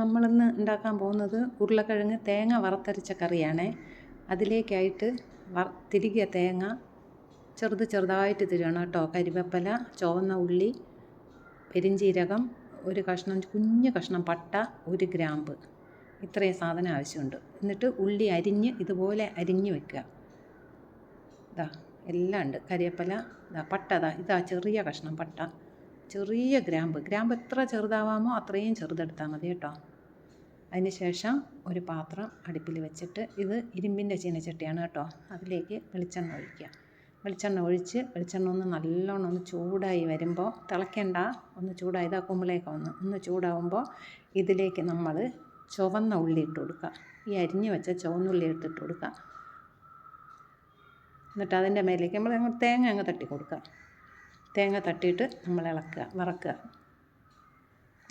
നമ്മളിന്ന് ഉണ്ടാക്കാൻ പോകുന്നത് ഉരുളക്കിഴങ്ങ് തേങ്ങ വറുത്തരച്ച കറിയാണേ. അതിലേക്കായിട്ട് തിരികിയ തേങ്ങ ചെറുതായിട്ട് തിരിയണം കേട്ടോ. കരിവേപ്പില, ചുവന്ന ഉള്ളി, പെരിഞ്ചീരകം, ഒരു കഷ്ണം കുഞ്ഞ് കഷ്ണം പട്ട, ഒരു ഗ്രാമ്പ്, ഇത്രയും സാധനം ആവശ്യമുണ്ട്. എന്നിട്ട് ഉള്ളി ഇതുപോലെ അരിഞ്ഞ് വെക്കുക. ഇതാ എല്ലാം ഉണ്ട്. കരിവേപ്പില, പട്ട, ഇതാ ചെറിയ കഷ്ണം പട്ട, ചെറിയ ഗ്രാമ്പ് എത്ര ചെറുതാവാമോ അത്രയും ചെറുതെടുത്താൽ മതി കേട്ടോ. അതിന് ശേഷം ഒരു പാത്രം അടുപ്പിൽ വെച്ചിട്ട്, ഇത് ഇരുമ്പിൻ്റെ ചീനച്ചട്ടിയാണ് കേട്ടോ. അതിലേക്ക് വെളിച്ചെണ്ണ ഒഴിക്കുക. വെളിച്ചെണ്ണ ഒന്ന് നല്ലോണം ചൂടായി വരുമ്പോൾ, തിളയ്ക്കണ്ട, ഒന്ന് ചൂടായി ഇതാക്കുമ്പോഴേക്ക് ഒന്ന് ചൂടാവുമ്പോൾ ഇതിലേക്ക് നമ്മൾ ചുവന്ന ഉള്ളി ഇട്ട് കൊടുക്കുക. ഈ അരിഞ്ഞ് വെച്ച ചുവന്നുള്ളി ഇട്ടിട്ട് കൊടുക്കുക. എന്നിട്ട് അതിൻ്റെ മേലേക്ക് നമ്മൾ തേങ്ങ തട്ടി കൊടുക്കുക. തേങ്ങ തട്ടിയിട്ട് നമ്മൾ വറക്കുക.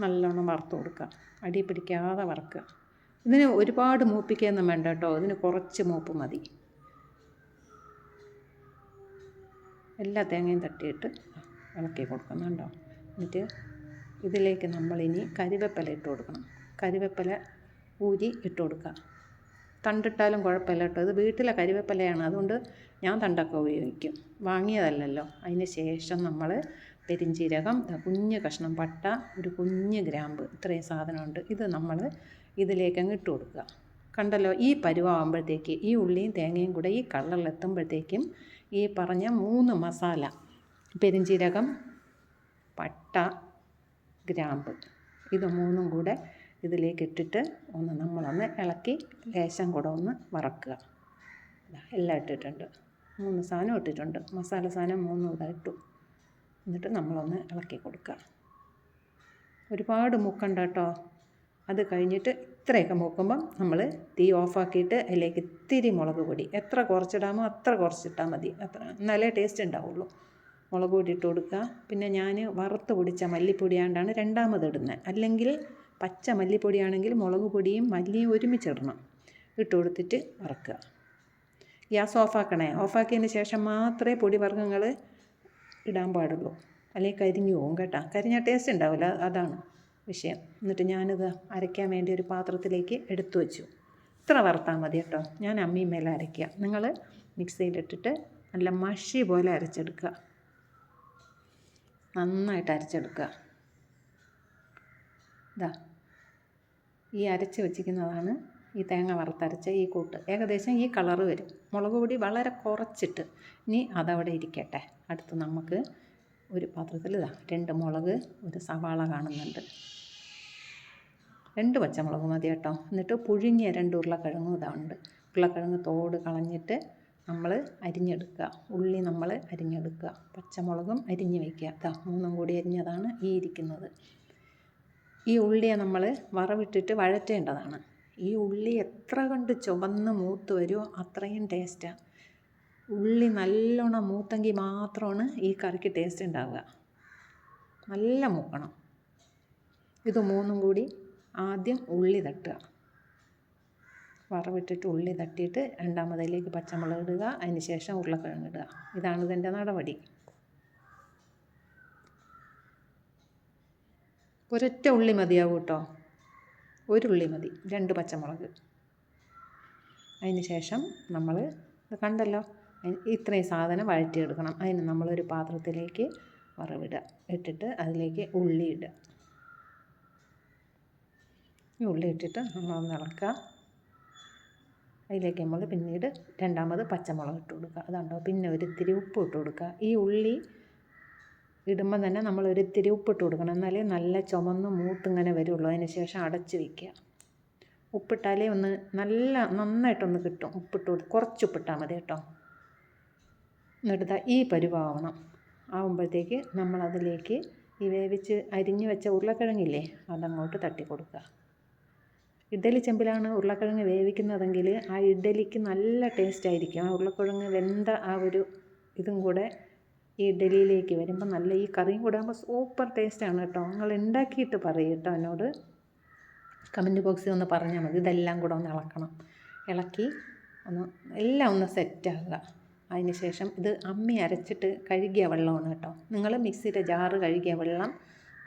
നല്ലോണം വറുത്ത് കൊടുക്കുക. അടി പിടിക്കാതെ വറക്കുക. ഇതിന് ഒരുപാട് മൂപ്പിക്കുകയൊന്നും വേണ്ട കേട്ടോ. ഇതിന് കുറച്ച് മൂപ്പ് മതി. എല്ലാ തേങ്ങയും തട്ടിയിട്ട് ഇളക്കി കൊടുക്കുന്നുണ്ടോ. എന്നിട്ട് ഇതിലേക്ക് നമ്മളിനി കരിവേപ്പില ഇട്ട് കൊടുക്കണം. കരിവേപ്പില ഊരി ഇട്ട് കൊടുക്കുക. തണ്ടിട്ടാലും കുഴപ്പമില്ല കേട്ടോ. ഇത് വീട്ടിലെ കരിവേപ്പിലയാണ്, അതുകൊണ്ട് ഞാൻ തണ്ടൊക്കെ ഉപയോഗിക്കും, വാങ്ങിയതല്ലല്ലോ. അതിന് ശേഷം നമ്മൾ പെരിഞ്ചീരകം, കുഞ്ഞ് കഷ്ണം പട്ട, ഒരു കുഞ്ഞ് ഗ്രാമ്പ്, ഇത്രയും സാധനമുണ്ട്. ഇത് നമ്മൾ ഇതിലേക്ക് അങ്ങ് ഇട്ട് കൊടുക്കുക. കണ്ടല്ലോ, ഈ പരുവാകുമ്പോഴത്തേക്ക് ഈ ഉള്ളിയും തേങ്ങയും കൂടെ ഈ കളറിലെത്തുമ്പോഴത്തേക്കും ഈ പറഞ്ഞ 3 മസാല, പെരിഞ്ചീരകം, പട്ട, ഗ്രാമ്പ്, ഇത് 3 കൂടെ ഇതിലേക്ക് ഇട്ടിട്ട് നമ്മളൊന്ന് ഇളക്കി ലേശം കൂടെ ഒന്ന് വറക്കുക. എല്ലാം ഇട്ടിട്ടുണ്ട്, 3 സാധനം ഇട്ടിട്ടുണ്ട്. മസാല സാധനം 3 കൂടെ ഇട്ടു. എന്നിട്ട് നമ്മളൊന്ന് ഇളക്കി കൊടുക്കുക. ഒരുപാട് മൂക്കണ്ട കേട്ടോ. അത് കഴിഞ്ഞിട്ട് ഇത്രയൊക്കെ മൂക്കുമ്പം നമ്മൾ തീ ഓഫാക്കിയിട്ട് അതിലേക്ക് ഇത്തിരി മുളക് പൊടി, എത്ര കുറച്ചിടാമോ അത്ര കുറച്ചിട്ടാൽ മതി, എന്നാലേ ടേസ്റ്റ് ഉണ്ടാവുള്ളൂ. മുളക് പൊടി ഇട്ട് കൊടുക്കുക. പിന്നെ ഞാൻ വറുത്ത് പൊടിച്ച മല്ലിപ്പൊടിയാണ്ടാണ് രണ്ടാമത് ഇടുന്നത്. അല്ലെങ്കിൽ പച്ച മല്ലിപ്പൊടിയാണെങ്കിൽ മുളക് പൊടിയും മല്ലിയും ഒരുമിച്ചിടണം. ഇട്ട് കൊടുത്തിട്ട് വറക്കുക. ഗ്യാസ് ഓഫാക്കണേ. ഓഫാക്കിയതിന് ശേഷം മാത്രമേ പൊടി വർഗ്ഗങ്ങൾ ഇടാൻ പാടുള്ളൂ, അല്ലെങ്കിൽ കരിഞ്ഞു പോകും കേട്ടോ. കരിഞ്ഞ ടേസ്റ്റ് ഉണ്ടാവില്ല, അതാണ് വിഷയം. എന്നിട്ട് ഞാനിത് അരയ്ക്കാൻ വേണ്ടി ഒരു പാത്രത്തിലേക്ക് എടുത്തു വെച്ചു. ഇത്ര വറുത്താൽ മതി കേട്ടോ. ഞാൻ അമ്മിമേലെ അരയ്ക്കുക. നിങ്ങൾ മിക്സിയിലിട്ടിട്ട് നല്ല മഷി പോലെ അരച്ചെടുക്കുക. നന്നായിട്ട് അരച്ചെടുക്കുക. ഈ അരച്ച് വെച്ചിരിക്കുന്നതാണ് ഈ തേങ്ങ വറുത്തരച്ച ഈ കൂട്ട്. ഏകദേശം ഈ കളറ് വരും. മുളക് പൊടി വളരെ കുറച്ചിട്ട്. ഇനി അതവിടെ ഇരിക്കട്ടെ. അടുത്ത് നമുക്ക് ഒരു പാത്രത്തിൽ 2 മുളക്, ഒരു സവാള കാണുന്നുണ്ട്, 2 പച്ചമുളക് മതി കേട്ടോ. എന്നിട്ട് പുഴുങ്ങിയ 2 ഉരുളക്കിഴങ്ങും ഇതാണ്ട്. ഉരുളക്കിഴങ്ങ് തോട് കളഞ്ഞിട്ട് നമ്മൾ അരിഞ്ഞെടുക്കുക. ഉള്ളി നമ്മൾ അരിഞ്ഞെടുക്കുക. പച്ചമുളകും അരിഞ്ഞ് വയ്ക്കുക. 3 കൂടി അരിഞ്ഞതാണ് ഈ ഇരിക്കുന്നത്. ഈ ഉള്ളിയെ നമ്മൾ വറവിട്ടിട്ട് വഴറ്റേണ്ടതാണ്. ഈ ഉള്ളി എത്ര കണ്ട് ചുവന്ന് മൂത്ത് വരുമോ അത്രയും ടേസ്റ്റാണ്. ഉള്ളി നല്ലോണം മൂത്തെങ്കിൽ മാത്രമാണ് ഈ കറിക്ക് ടേസ്റ്റ് ഉണ്ടാവുക. നല്ല മൂക്കണം. ഇത് 3 കൂടി ആദ്യം ഉള്ളി തട്ടുക. വറവിട്ടിട്ട് ഉള്ളി തട്ടിയിട്ട് രണ്ടാമതിലേക്ക് പച്ചമുളക് ഇടുക. അതിന് ശേഷം ഉരുളക്കിഴങ്ങ് ഇടുക. ഇതാണ് ഇതിൻ്റെ നടപടി. ഒരൊറ്റ ഉള്ളി മതിയാവും കേട്ടോ. ഒരു ഉള്ളി മതി, 2 പച്ചമുളക്. അതിന് ശേഷം നമ്മൾ കണ്ടല്ലോ, ഇത്രയും സാധനം വഴറ്റിയെടുക്കണം. അതിന് നമ്മളൊരു പാത്രത്തിലേക്ക് വറവിടുക. ഇട്ടിട്ട് അതിലേക്ക് ഉള്ളി ഇടുക. ഈ ഉള്ളി ഇട്ടിട്ട് നമ്മളൊന്ന് ഇളക്കുക. അതിലേക്ക് നമ്മൾ പിന്നീട് രണ്ടാമത് പച്ചമുളക് ഇട്ട് കൊടുക്കുക. അതുണ്ടോ, പിന്നെ ഒരിത്തിരി ഉപ്പ് ഇട്ട് കൊടുക്കുക. ഈ ഉള്ളി ഇടുമ്പം തന്നെ നമ്മൾ ഒരിത്തിരി ഉപ്പിട്ട് കൊടുക്കണം, എന്നാലേ നല്ല ചുമന്ന് മൂത്തിങ്ങനെ വരുള്ളൂ. അതിന് ശേഷം അടച്ച് വയ്ക്കുക. ഉപ്പിട്ടാലേ നന്നായിട്ടൊന്ന് കിട്ടും. കുറച്ച് ഉപ്പിട്ടാൽ മതി കേട്ടോ. എന്നിട്ട് ഈ പരുവാവണം. ആവുമ്പോഴത്തേക്ക് നമ്മളതിലേക്ക് ഈ അരിഞ്ഞ് വെച്ച ഉരുളക്കിഴങ്ങില്ലേ, അതങ്ങോട്ട് തട്ടി കൊടുക്കുക. ഇഡ്ഡലി ചെമ്പിലാണ് ഉരുളക്കിഴങ്ങ് വേവിക്കുന്നതെങ്കിൽ ആ ഇഡ്ഡലിക്ക് നല്ല ടേസ്റ്റ് ആയിരിക്കും. ആ ഉരുളക്കിഴങ്ങ് വെന്ത ആ ഒരു ഇതും കൂടെ ഈ ഇഡ്ഡലിയിലേക്ക് വരുമ്പോൾ നല്ല, ഈ കറിയും കൂടെ ആകുമ്പോൾ സൂപ്പർ ടേസ്റ്റാണ് കേട്ടോ. നിങ്ങൾ ഉണ്ടാക്കിയിട്ട് പറയും കേട്ടോ എന്നോട്. കമൻറ്റ് ബോക്സിൽ ഒന്ന് പറഞ്ഞാൽ മതി. ഇതെല്ലാം കൂടെ ഒന്ന് ഇളക്കണം. ഇളക്കി എല്ലാം ഒന്ന് സെറ്റാകുക. അതിന് ശേഷം ഇത് അമ്മി അരച്ചിട്ട് കഴുകിയ വെള്ളമാണ് കേട്ടോ. നിങ്ങൾ മിക്സിയുടെ ജാറ് കഴുകിയ വെള്ളം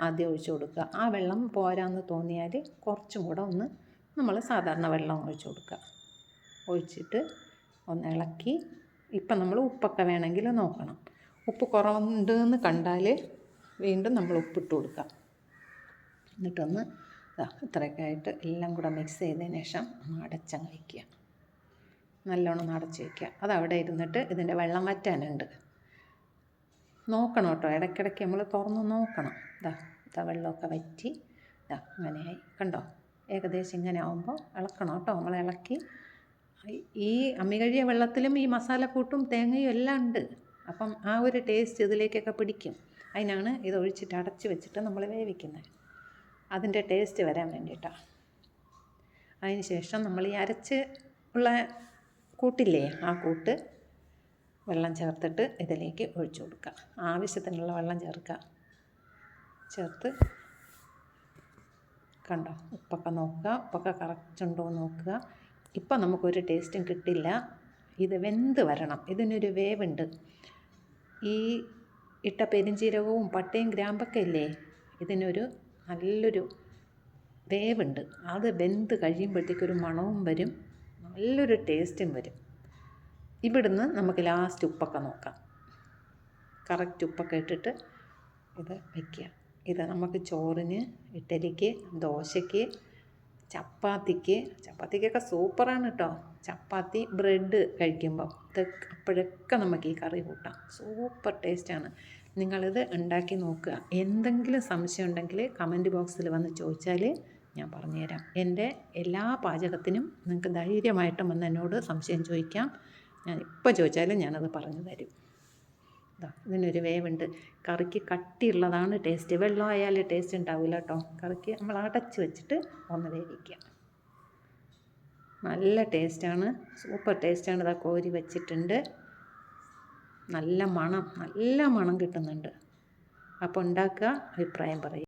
ആദ്യം ഒഴിച്ച് കൊടുക്കുക. ആ വെള്ളം പോരാന്ന് തോന്നിയാൽ കുറച്ചും കൂടെ ഒന്ന് നമ്മൾ സാധാരണ വെള്ളം ഒഴിച്ച് കൊടുക്കുക. ഒഴിച്ചിട്ട് ഒന്ന് ഇളക്കി. ഇപ്പം നമ്മൾ ഉപ്പൊക്കെ വേണമെങ്കിൽ നോക്കണം. ഉപ്പ് കുറവുണ്ടെന്ന് കണ്ടാൽ വീണ്ടും നമ്മൾ ഉപ്പിട്ട് കൊടുക്കുക. എന്നിട്ടൊന്ന് ഇത്രയൊക്കെ ആയിട്ട് എല്ലാം കൂടെ മിക്സ് ചെയ്തതിന് ശേഷം ഒന്ന് അടച്ചങ്ങ് വയ്ക്കുക. നല്ലോണം അടച്ച് വയ്ക്കുക. അതവിടെ ഇരുന്നിട്ട് ഇതിൻ്റെ വെള്ളം വറ്റാനുണ്ട്. നോക്കണം കേട്ടോ, ഇടയ്ക്കിടയ്ക്ക് നമ്മൾ തുറന്ന് നോക്കണം. വെള്ളമൊക്കെ വറ്റി അങ്ങനെയായി കണ്ടോ. ഏകദേശം ഇങ്ങനെ ആകുമ്പോൾ ഇളക്കണം കേട്ടോ. നമ്മൾ ഇളക്കി ഈ അമ്മികഴിയ വെള്ളത്തിലും ഈ മസാലക്കൂട്ടും തേങ്ങയും എല്ലാം ഉണ്ട്. അപ്പം ആ ഒരു ടേസ്റ്റ് ഇതിലേക്കൊക്കെ പിടിക്കും. അതിനാണ് ഇത് ഒഴിച്ചിട്ട് അടച്ച് വെച്ചിട്ട് നമ്മൾ വേവിക്കുന്നത്. അതിൻ്റെ ടേസ്റ്റ് വരാൻ വേണ്ടിയിട്ടാണ്. അതിന് ശേഷം നമ്മൾ ഈ അരച്ച് ഉള്ള കൂട്ടില്ലേ, ആ കൂട്ട് വെള്ളം ചേർത്തിട്ട് ഇതിലേക്ക് ഒഴിച്ചു കൊടുക്കുക. ആവശ്യത്തിനുള്ള വെള്ളം ചേർത്ത് കണ്ടോ, ഉപ്പൊക്കെ നോക്കുക. ഉപ്പൊക്കെ കറക്റ്റ് ഉണ്ടോ എന്ന് നോക്കുക. ഇപ്പം നമുക്കൊരു ടേസ്റ്റും കിട്ടില്ല. ഇത് വെന്ത് വരണം. ഇതിനൊരു വേവുണ്ട്. ഈ ഇട്ട പെരിഞ്ചീരകവും പട്ടയും ഗ്രാമ്പൊക്കെ ഇല്ലേ, ഇതിനൊരു നല്ലൊരു വേവുണ്ട്. അത് വെന്ത് കഴിയുമ്പോഴത്തേക്കൊരു മണവും വരും, നല്ലൊരു ടേസ്റ്റും വരും. ഇവിടുന്ന് നമുക്ക് ലാസ്റ്റ് ഉപ്പൊക്കെ നോക്കാം. കറക്റ്റ് ഉപ്പൊക്കെ ഇട്ടിട്ട് ഇത് വയ്ക്കുക. ഇത് നമുക്ക് ചോറിന്, ഇഡ്ഡലിക്ക്, ദോശയ്ക്ക്, ചപ്പാത്തിക്കൊക്കെ സൂപ്പറാണ് കേട്ടോ. ചപ്പാത്തി, ബ്രെഡ് കഴിക്കുമ്പോൾ അപ്പോഴൊക്കെ നമുക്ക് ഈ കറി കൂട്ടാം. സൂപ്പർ ടേസ്റ്റാണ്. നിങ്ങളിത് ഉണ്ടാക്കി നോക്കുക. എന്തെങ്കിലും സംശയം ഉണ്ടെങ്കിൽ കമൻറ്റ് ബോക്സിൽ വന്ന് ചോദിച്ചാൽ ഞാൻ പറഞ്ഞുതരാം. എൻ്റെ എല്ലാ പാചകത്തിനും നിങ്ങൾക്ക് ധൈര്യമായിട്ടും വന്ന് എന്നോട് സംശയം ചോദിക്കാം. ഞാൻ ഇപ്പോൾ ചോദിച്ചാലും ഞാനത് പറഞ്ഞു തരും. ഇതിനൊരു വേവുണ്ട്. കറിക്ക് കട്ടിയുള്ളതാണ് ടേസ്റ്റ്. വെള്ളമായാൽ ടേസ്റ്റ് ഉണ്ടാവില്ല കേട്ടോ. കറിക്ക് നമ്മൾ അടച്ച് വെച്ചിട്ട് ഒന്ന് വേവിക്കുക. നല്ല ടേസ്റ്റാണ്, സൂപ്പർ ടേസ്റ്റാണ്. ഇതാ കോരി വെച്ചിട്ടുണ്ട്. നല്ല മണം കിട്ടുന്നുണ്ട്. അപ്പോൾ ഉണ്ടാക്കുക, അഭിപ്രായം പറയും.